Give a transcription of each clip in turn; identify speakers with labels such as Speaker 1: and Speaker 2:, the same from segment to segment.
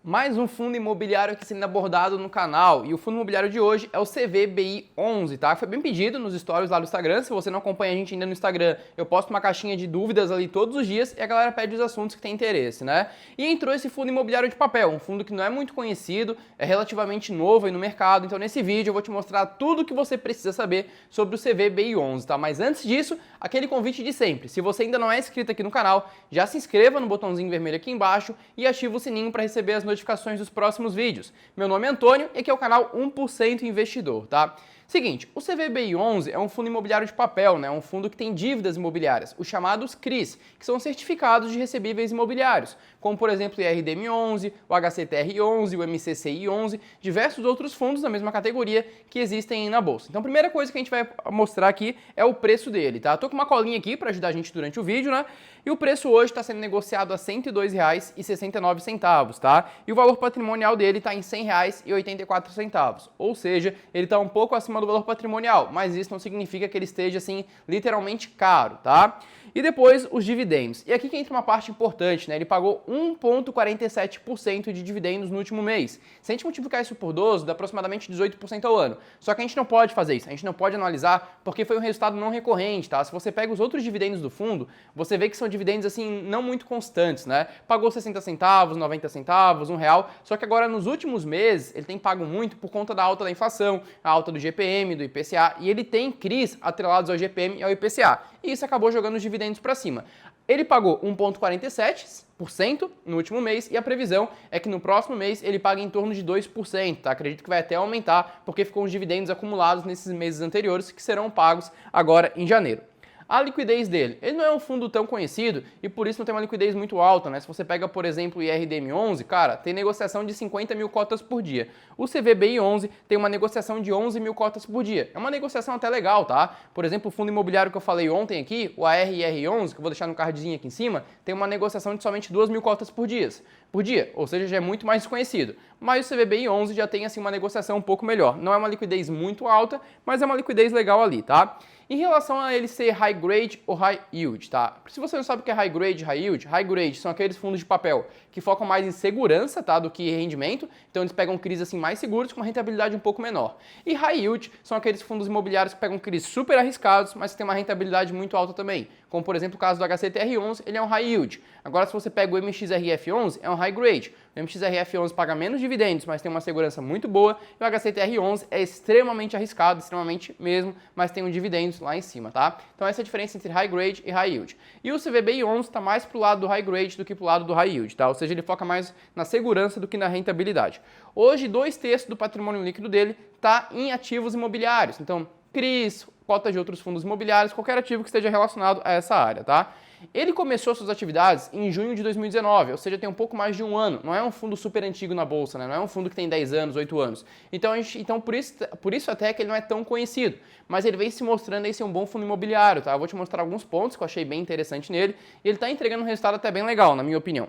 Speaker 1: Mais um fundo imobiliário aqui sendo abordado no canal, e o fundo imobiliário de hoje é o CVBI11, tá? Foi bem pedido nos stories lá do Instagram. Se você não acompanha a gente ainda no Instagram, eu posto uma caixinha de dúvidas ali todos os dias e a galera pede os assuntos que tem interesse, né? E entrou esse fundo imobiliário de papel, um fundo que não é muito conhecido, é relativamente novo aí no mercado. Então nesse vídeo eu vou te mostrar tudo o que você precisa saber sobre o CVBI11, tá? Mas antes disso, aquele convite de sempre. Se você ainda não é inscrito aqui no canal, já se inscreva no botãozinho vermelho aqui embaixo e ativa o sininho para receber as notificações dos próximos vídeos. Meu nome é Antônio e aqui é o canal 1% Investidor, tá? Seguinte, o CVBI11 é um fundo imobiliário de papel, né? Um fundo que tem dívidas imobiliárias, os chamados CRIs, que são certificados de recebíveis imobiliários, como por exemplo o IRDM11, o HCTR11, o MCCI11, diversos outros fundos da mesma categoria que existem na bolsa. Então a primeira coisa que a gente vai mostrar aqui é o preço dele, tá? Tô com uma colinha aqui para ajudar a gente durante o vídeo, né? E o preço hoje está sendo negociado a R$ 102,69, tá? E o valor patrimonial dele está em R$ 100,84, ou seja, ele está um pouco acima do valor patrimonial, mas isso não significa que ele esteja, assim, literalmente caro, tá? E depois os dividendos. E aqui que entra uma parte importante, né? Ele pagou 1,47% de dividendos no último mês. Se a gente multiplicar isso por 12, dá aproximadamente 18% ao ano. Só que a gente não pode fazer isso, a gente não pode analisar porque foi um resultado não recorrente, tá? Se você pega os outros dividendos do fundo, você vê que são dividendos, assim, não muito constantes, né? Pagou 60 centavos, 90 centavos, R$1, só que agora nos últimos meses ele tem pago muito por conta da alta da inflação, a alta do GPM, do IPCA, e ele tem CRIs atrelados ao GPM e ao IPCA. E isso acabou jogando os dividendos para cima. Ele pagou 1,47% no último mês e a previsão é que no próximo mês ele pague em torno de 2%, tá? Acredito que vai até aumentar porque ficou os dividendos acumulados nesses meses anteriores que serão pagos agora em janeiro. A liquidez dele, ele não é um fundo tão conhecido e por isso não tem uma liquidez muito alta, né? Se você pega, por exemplo, o IRDM11, cara, tem negociação de 50 mil cotas por dia. O CVBI11 tem uma negociação de 11 mil cotas por dia. É uma negociação até legal, tá? Por exemplo, o fundo imobiliário que eu falei ontem aqui, o ARR11, que eu vou deixar no cardzinho aqui em cima, tem uma negociação de somente 2 mil cotas por dia, ou seja, já é muito mais desconhecido. Mas o CVBI11 já tem, assim, uma negociação um pouco melhor. Não é uma liquidez muito alta, mas é uma liquidez legal ali, tá? Em relação a ele ser high grade ou high yield, tá? Se você não sabe o que é high grade e high grade são aqueles fundos de papel que focam mais em segurança, tá, do que rendimento. Então eles pegam CRIs assim mais seguros com uma rentabilidade um pouco menor. E high yield são aqueles fundos imobiliários que pegam CRIs super arriscados, mas que tem uma rentabilidade muito alta também. Como por exemplo o caso do HCTR11, ele é um high yield. Agora se você pega o MXRF11, é um high grade. O MXRF11 paga menos dividendos, mas tem uma segurança muito boa, e o HCTR11 é extremamente arriscado, extremamente mesmo, mas tem um dividendos lá em cima, tá? Então essa é a diferença entre high grade e high yield. E o CVBI11 está mais pro lado do high grade do que pro lado do high yield, tá? Ou seja, ele foca mais na segurança do que na rentabilidade. Hoje, 2/3 do patrimônio líquido dele está em ativos imobiliários. Então, CRIs, cotas de outros fundos imobiliários, qualquer ativo que esteja relacionado a essa área, tá? Ele começou suas atividades em junho de 2019, ou seja, tem um pouco mais de um ano. Não é um fundo super antigo na bolsa, né? Não é um fundo que tem 10 anos, 8 anos. Então por isso até que ele não é tão conhecido. Mas ele vem se mostrando aí ser um bom fundo imobiliário, tá? Eu vou te mostrar alguns pontos que eu achei bem interessante nele. E ele está entregando um resultado até bem legal, na minha opinião.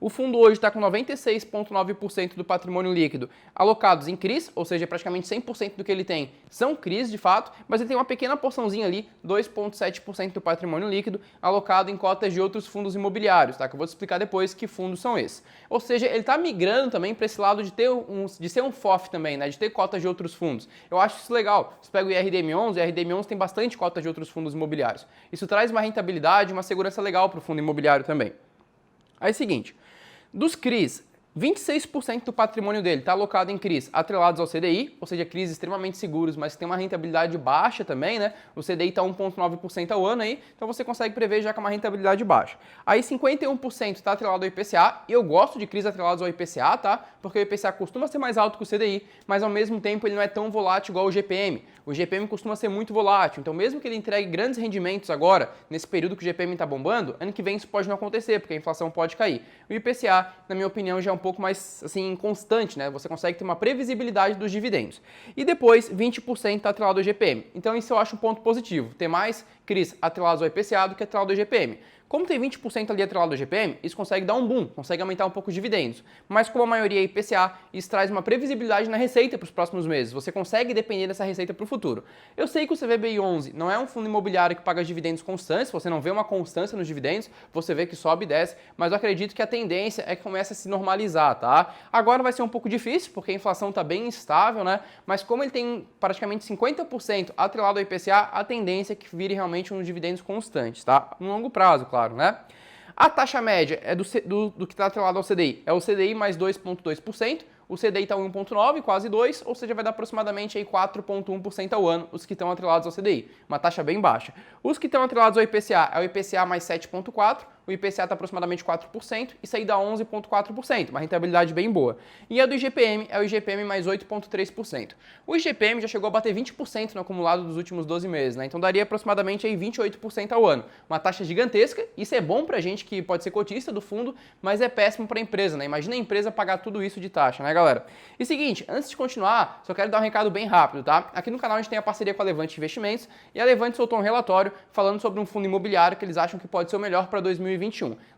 Speaker 1: O fundo hoje está com 96,9% do patrimônio líquido alocados em CRIs, ou seja, praticamente 100% do que ele tem são CRIs de fato, mas ele tem uma pequena porçãozinha ali, 2,7% do patrimônio líquido alocado em cotas de outros fundos imobiliários, tá? Que eu vou te explicar depois que fundos são esses. Ou seja, ele está migrando também para esse lado de ser um FOF também, né? De ter cotas de outros fundos. Eu acho isso legal. Você pega o IRDM11, o IRDM11 tem bastante cotas de outros fundos imobiliários. Isso traz uma rentabilidade, uma segurança legal para o fundo imobiliário também. Aí é o seguinte, dos CRIs, 26% do patrimônio dele está alocado em CRIs atrelados ao CDI, ou seja, CRIs extremamente seguros, mas que tem uma rentabilidade baixa também, né? O CDI está 1,9% ao ano aí, então você consegue prever já com uma rentabilidade baixa. Aí 51% está atrelado ao IPCA, e eu gosto de CRIs atrelados ao IPCA, tá? Porque o IPCA costuma ser mais alto que o CDI, mas ao mesmo tempo ele não é tão volátil igual o GPM. O GPM costuma ser muito volátil, então mesmo que ele entregue grandes rendimentos agora, nesse período que o GPM está bombando, ano que vem isso pode não acontecer, porque a inflação pode cair. O IPCA, na minha opinião, já é um pouco mais assim constante, né? Você consegue ter uma previsibilidade dos dividendos. E depois 20% está atrelado ao GPM. Então isso eu acho um ponto positivo, ter mais CRIs atrelados ao IPCA do que atrelado ao GPM. Como tem 20% ali atrelado ao IGPM, isso consegue dar um boom, consegue aumentar um pouco os dividendos. Mas como a maioria é IPCA, isso traz uma previsibilidade na receita para os próximos meses. Você consegue depender dessa receita para o futuro. Eu sei que o CVBI11 não é um fundo imobiliário que paga dividendos constantes, você não vê uma constância nos dividendos, você vê que sobe e desce, mas eu acredito que a tendência é que comece a se normalizar, tá? Agora vai ser um pouco difícil, porque a inflação está bem instável, né? Mas como ele tem praticamente 50% atrelado ao IPCA, a tendência é que vire realmente uns dividendos constantes, tá? No longo prazo, claro, né? A taxa média é do que está atrelado ao CDI, é o CDI mais 2,2%, o CDI está 1,9, quase 2, ou seja, vai dar aproximadamente aí 4,1% ao ano, os que estão atrelados ao CDI, uma taxa bem baixa. Os que estão atrelados ao IPCA é o IPCA mais 7,4%, o IPCA está aproximadamente 4%, isso aí dá 11,4%, uma rentabilidade bem boa. E a do IGPM é o IGPM mais 8,3%. O IGPM já chegou a bater 20% no acumulado dos últimos 12 meses, né? Então daria aproximadamente aí 28% ao ano. Uma taxa gigantesca, isso é bom pra gente que pode ser cotista do fundo, mas é péssimo para a empresa, né? Imagina a empresa pagar tudo isso de taxa, né, galera? E seguinte, antes de continuar, só quero dar um recado bem rápido, tá? Aqui no canal a gente tem a parceria com a Levante Investimentos e a Levante soltou um relatório falando sobre um fundo imobiliário que eles acham que pode ser o melhor para 2021.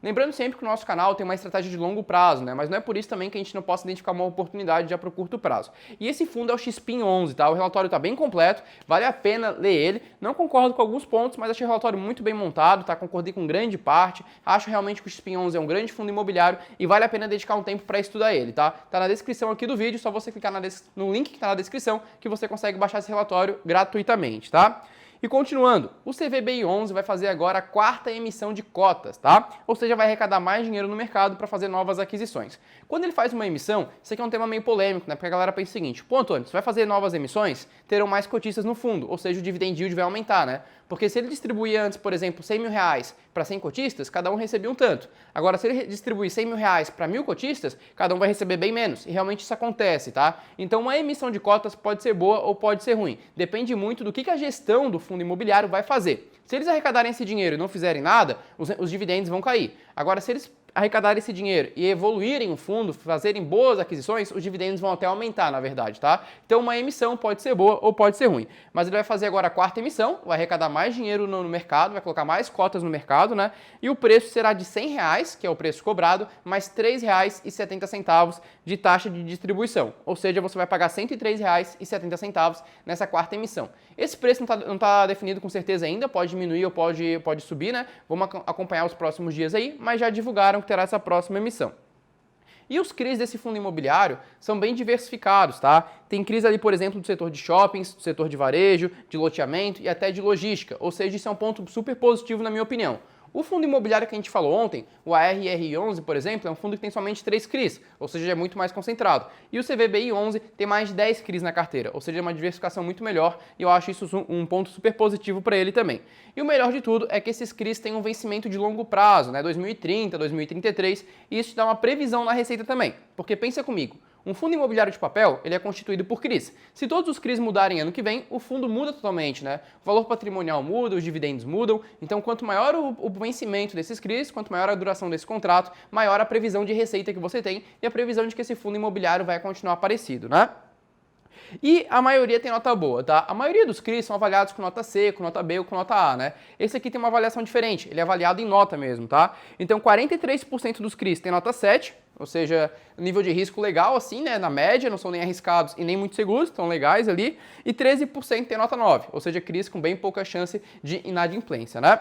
Speaker 1: Lembrando sempre que o nosso canal tem uma estratégia de longo prazo, né? Mas não é por isso também que a gente não possa identificar uma oportunidade já para o curto prazo. E esse fundo é o XPIN11, tá? O relatório está bem completo, vale a pena ler ele. Não concordo com alguns pontos, mas achei o relatório muito bem montado, tá? Concordei com grande parte. Acho realmente que o XPIN11 é um grande fundo imobiliário e vale a pena dedicar um tempo para estudar ele, tá? Tá na descrição aqui do vídeo, só você clicar no link que está na descrição que você consegue baixar esse relatório gratuitamente, tá? E continuando, o CVBI11 vai fazer agora a 4ª emissão de cotas, tá? Ou seja, vai arrecadar mais dinheiro no mercado para fazer novas aquisições. Quando ele faz uma emissão, isso aqui é um tema meio polêmico, né? Porque a galera pensa o seguinte: pô, Antônio, você vai fazer novas emissões, terão mais cotistas no fundo, ou seja, o dividend yield vai aumentar, né? Porque se ele distribuir antes, por exemplo, 100 mil reais para 100 cotistas, cada um recebia um tanto. Agora, se ele distribuir 100 mil reais para 1.000 cotistas, cada um vai receber bem menos. E realmente isso acontece, tá? Então, uma emissão de cotas pode ser boa ou pode ser ruim. Depende muito do que a gestão do fundo imobiliário vai fazer. Se eles arrecadarem esse dinheiro e não fizerem nada, os dividendos vão cair. Agora, se eles arrecadarem esse dinheiro e evoluírem o fundo, fazerem boas aquisições, os dividendos vão até aumentar, na verdade, tá? Então uma emissão pode ser boa ou pode ser ruim. Mas ele vai fazer agora a 4ª emissão, vai arrecadar mais dinheiro no mercado, vai colocar mais cotas no mercado, né? E o preço será de R$100, que é o preço cobrado, mais R$3,70 de taxa de distribuição. Ou seja, você vai pagar R$103,70 nessa 4ª emissão. Esse preço não tá definido com certeza ainda, pode diminuir ou pode subir, né? Vamos acompanhar os próximos dias aí, mas já divulgaram que terá essa próxima emissão. E os CRIs desse fundo imobiliário são bem diversificados, tá? Tem CRIs ali, por exemplo, do setor de shoppings, do setor de varejo, de loteamento e até de logística, ou seja, isso é um ponto super positivo na minha opinião. O fundo imobiliário que a gente falou ontem, o ARR11, por exemplo, é um fundo que tem somente 3 CRIs, ou seja, é muito mais concentrado. E o CVBI11 tem mais de 10 CRIs na carteira, ou seja, é uma diversificação muito melhor e eu acho isso um ponto super positivo para ele também. E o melhor de tudo é que esses CRIs têm um vencimento de longo prazo, né, 2030, 2033, e isso te dá uma previsão na receita também, porque pensa comigo, um fundo imobiliário de papel, ele é constituído por CRIs. Se todos os CRIs mudarem ano que vem, o fundo muda totalmente, né? O valor patrimonial muda, os dividendos mudam. Então, quanto maior o vencimento desses CRIs, quanto maior a duração desse contrato, maior a previsão de receita que você tem e a previsão de que esse fundo imobiliário vai continuar parecido, né? E a maioria tem nota boa, tá? A maioria dos CRIs são avaliados com nota C, com nota B ou com nota A, né? Esse aqui tem uma avaliação diferente, ele é avaliado em nota mesmo, tá? Então 43% dos CRIs tem nota 7, ou seja, nível de risco legal assim, né? Na média, não são nem arriscados e nem muito seguros, estão legais ali. E 13% tem nota 9, ou seja, CRIs com bem pouca chance de inadimplência, né?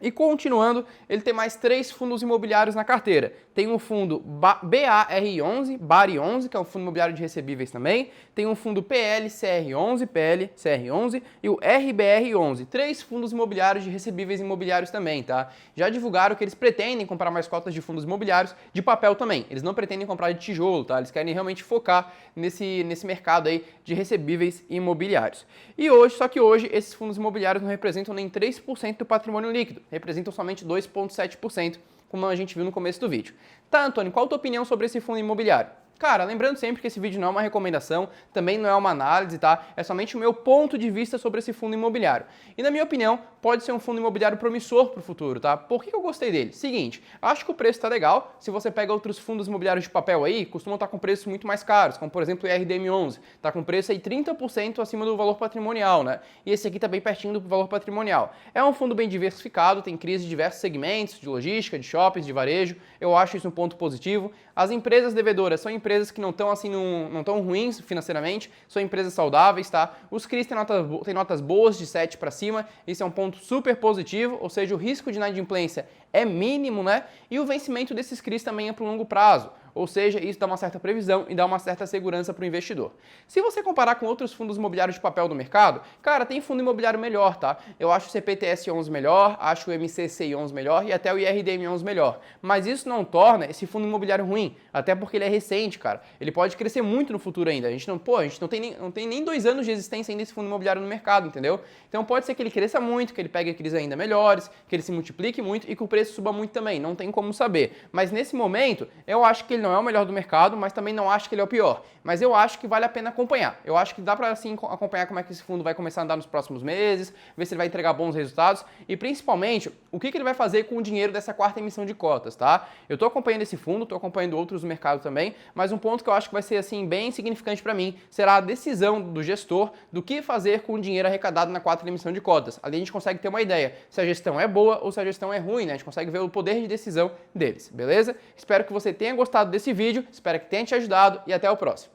Speaker 1: E continuando, ele tem mais 3 fundos imobiliários na carteira. Tem um fundo BAR11, BAR11, que é um fundo imobiliário de recebíveis também. Tem um fundo PLCR11 e o RBR11. 3 fundos imobiliários de recebíveis imobiliários também, tá? Já divulgaram que eles pretendem comprar mais cotas de fundos imobiliários de papel também. Eles não pretendem comprar de tijolo, tá? Eles querem realmente focar nesse mercado aí de recebíveis imobiliários. E hoje, só que hoje, esses fundos imobiliários não representam nem 3% do patrimônio líquido. Representam somente 2,7%, como a gente viu no começo do vídeo. Tá, Antônio, qual a tua opinião sobre esse fundo imobiliário? Cara, lembrando sempre que esse vídeo não é uma recomendação, também não é uma análise, tá? É somente o meu ponto de vista sobre esse fundo imobiliário. E na minha opinião, pode ser um fundo imobiliário promissor para o futuro, tá? Por que eu gostei dele? Seguinte, acho que o preço está legal. Se você pega outros fundos imobiliários de papel aí, costumam estar com preços muito mais caros, como por exemplo o IRDM11, tá com preço aí 30% acima do valor patrimonial, né? E esse aqui tá bem pertinho do valor patrimonial. É um fundo bem diversificado, tem crise de diversos segmentos, de logística, de shoppings, de varejo. Eu acho isso um ponto positivo. As empresas devedoras são empresas que não estão assim, não tão ruins financeiramente, são empresas saudáveis, tá? Os CRIs têm notas boas de 7 para cima, isso é um ponto super positivo, ou seja, o risco de inadimplência é mínimo, né? E o vencimento desses CRIs também é para o longo prazo. Ou seja, isso dá uma certa previsão e dá uma certa segurança para o investidor. Se você comparar com outros fundos imobiliários de papel do mercado, cara, tem fundo imobiliário melhor, tá? Eu acho o CPTS11 melhor, acho o MCCI11 melhor e até o IRDM11 melhor. Mas isso não torna esse fundo imobiliário ruim, até porque ele é recente, cara. Ele pode crescer muito no futuro ainda. A gente não tem nem 2 anos de existência ainda desse fundo imobiliário no mercado, entendeu? Então pode ser que ele cresça muito, que ele pegue crises ainda melhores, que ele se multiplique muito e que o preço suba muito também. Não tem como saber. Mas nesse momento, eu acho que ele não é o melhor do mercado, mas também não acho que ele é o pior. Mas eu acho que vale a pena acompanhar. Eu acho que dá para assim acompanhar como é que esse fundo vai começar a andar nos próximos meses, ver se ele vai entregar bons resultados e principalmente o que ele vai fazer com o dinheiro dessa 4ª emissão de cotas, tá? Eu tô acompanhando esse fundo, tô acompanhando outros do mercado também, mas um ponto que eu acho que vai ser assim bem significante para mim será a decisão do gestor do que fazer com o dinheiro arrecadado na 4ª emissão de cotas. Ali a gente consegue ter uma ideia se a gestão é boa ou se a gestão é ruim, né? A gente consegue ver o poder de decisão deles, beleza? Espero que você tenha gostado desse vídeo, espero que tenha te ajudado e até o próximo.